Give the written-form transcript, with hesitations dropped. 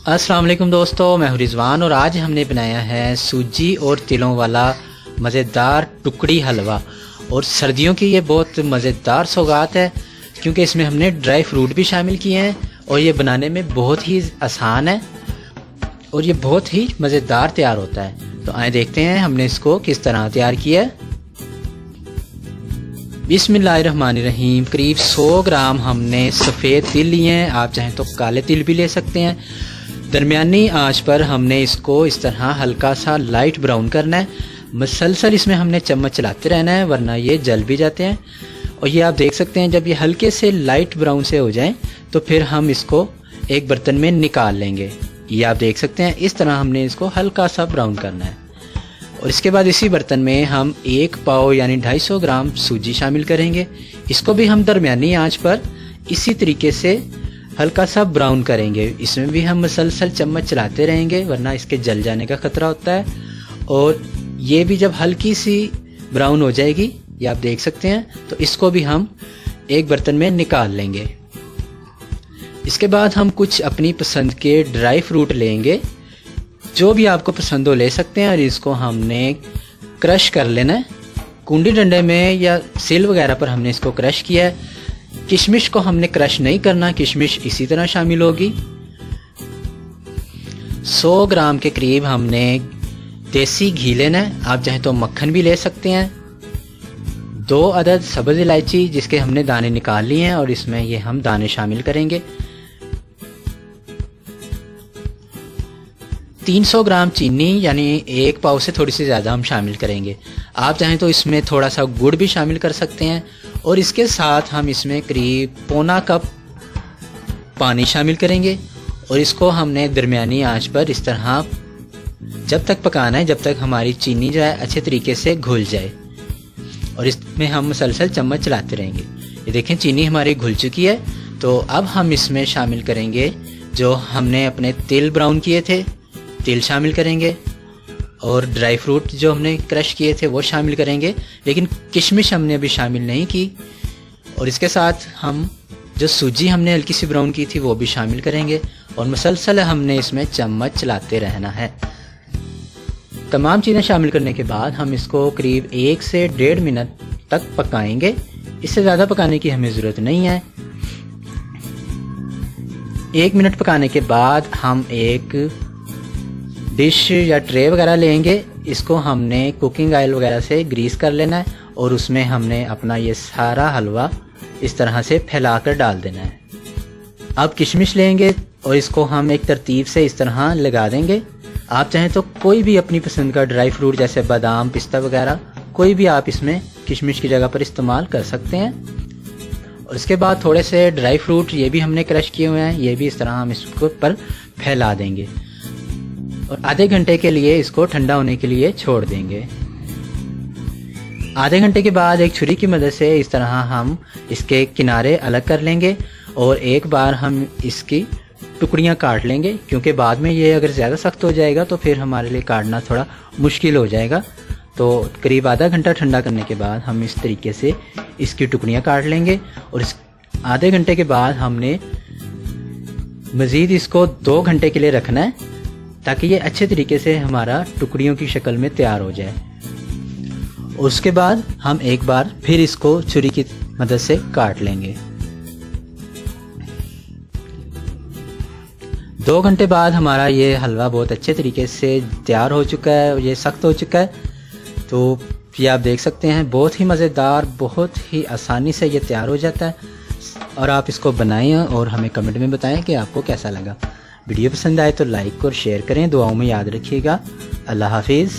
अस्सलाम वालेकुम दोस्तों, मैं हूं रिजवान और आज हमने बनाया है सूजी और तिलों वाला मज़ेदार टुकड़ी हलवा। और सर्दियों की ये बहुत मज़ेदार सौगात है क्योंकि इसमें हमने ड्राई फ्रूट भी शामिल किए हैं और ये बनाने में बहुत ही आसान है और ये बहुत ही मज़ेदार तैयार होता है। तो आए देखते हैं हमने इसको किस तरह तैयार किया है। बिस्मिल्लाहिर्रहमानिर्रहीम। करीब 100 ग्राम हमने सफ़ेद तिल लिए हैं, आप चाहें तो काले तिल भी ले सकते हैं। दरमियानी आंच पर हमने इसको इस तरह हल्का सा लाइट ब्राउन करना है। मसलसल इसमें हमने चम्मच चलाते रहना है वरना ये जल भी जाते हैं। और ये आप देख सकते हैं जब ये हल्के से लाइट ब्राउन से हो जाएं तो फिर हम इसको एक बर्तन में निकाल लेंगे। ये आप देख सकते हैं इस तरह हमने इसको हल्का सा ब्राउन करना है। और इसके बाद इसी बर्तन में हम 1 पाव यानी 250 ग्राम सूजी शामिल करेंगे। इसको भी हम दरमियानी आंच पर इसी तरीके से हल्का सा ब्राउन करेंगे। इसमें भी हम मसलसल चम्मच चलाते रहेंगे वरना इसके जल जाने का खतरा होता है। और ये भी जब हल्की सी ब्राउन हो जाएगी, ये आप देख सकते हैं, तो इसको भी हम एक बर्तन में निकाल लेंगे। इसके बाद हम कुछ अपनी पसंद के ड्राई फ्रूट लेंगे, जो भी आपको पसंद हो ले सकते हैं। और इसको हमने क्रश कर लेना है कुंडी डंडे में या सिल वगैरह पर हमने इसको क्रश किया है। किशमिश को हमने क्रश नहीं करना, किशमिश इसी तरह शामिल होगी। 100 ग्राम के करीब हमने देसी घी लेना है, आप चाहें तो मक्खन भी ले सकते हैं। 2 अदद सब्ज़ इलायची जिसके हमने दाने निकाल लिए हैं और इसमें ये हम दाने शामिल करेंगे। 300 ग्राम चीनी यानी 1 पाव से थोड़ी सी ज़्यादा हम शामिल करेंगे। आप चाहें तो इसमें थोड़ा सा गुड़ भी शामिल कर सकते हैं। और इसके साथ हम इसमें करीब पौना कप पानी शामिल करेंगे और इसको हमने दरमियानी आंच पर इस तरह जब तक पकाना है जब तक हमारी चीनी जो है अच्छे तरीके से घुल जाए। और इसमें हम मसलसल चम्मच चलाते रहेंगे। ये देखें चीनी हमारी घुल चुकी है। तो अब हम इसमें शामिल करेंगे जो हमने अपने तिल ब्राउन किए थे, तिल शामिल करेंगे। और ड्राई फ्रूट जो हमने क्रश किए थे वो शामिल करेंगे, लेकिन किशमिश हमने अभी शामिल नहीं की। और इसके साथ हम जो सूजी हमने हल्की सी ब्राउन की थी वो भी शामिल करेंगे। और मसलसल हमने इसमें चम्मच चलाते रहना है। तमाम चीज़ें शामिल करने के बाद हम इसको करीब 1 से 1.5 मिनट तक पकाएंगे। इससे ज़्यादा पकाने की हमें ज़रूरत नहीं है। 1 मिनट पकाने के बाद हम एक डिश या ट्रे वगैरह लेंगे। इसको हमने कुकिंग ऑयल वगैरह से ग्रीस कर लेना है और उसमें हमने अपना ये सारा हलवा इस तरह से फैला कर डाल देना है। अब किशमिश लेंगे और इसको हम एक तरतीब से इस तरह लगा देंगे। आप चाहें तो कोई भी अपनी पसंद का ड्राई फ्रूट जैसे बादाम, पिस्ता वगैरह कोई भी आप इसमें किशमिश की जगह पर इस्तेमाल कर सकते हैं। और इसके बाद थोड़े से ड्राई फ्रूट ये भी हमने क्रश किए हुए हैं, ये भी इस तरह हम इसको पर फैला देंगे और आधे घंटे के लिए इसको ठंडा होने के लिए छोड़ देंगे। आधे घंटे के बाद एक छुरी की मदद से इस तरह हम इसके किनारे अलग कर लेंगे और एक बार हम इसकी टुकड़ियां काट लेंगे, क्योंकि बाद में ये अगर ज़्यादा सख्त हो जाएगा तो फिर हमारे लिए काटना थोड़ा मुश्किल हो जाएगा। तो करीब आधा घंटा ठंडा करने के बाद हम इस तरीके से इसकी टुकड़ियां काट लेंगे। और इस आधे घंटे के बाद हमने मज़ीद इसको 2 घंटे के लिए रखना है ताकि ये अच्छे तरीके से हमारा टुकड़ियों की शक्ल में तैयार हो जाए। उसके बाद हम एक बार फिर इसको छुरी की मदद से काट लेंगे। 2 घंटे बाद हमारा ये हलवा बहुत अच्छे तरीके से तैयार हो चुका है और ये सख्त हो चुका है। तो ये आप देख सकते हैं बहुत ही मज़ेदार, बहुत ही आसानी से ये तैयार हो जाता है। और आप इसको बनाएं और हमें कमेंट में बताएं कि आपको कैसा लगा। वीडियो पसंद आए तो लाइक और शेयर करें। दुआओं में याद रखिएगा। अल्लाह हाफिज़।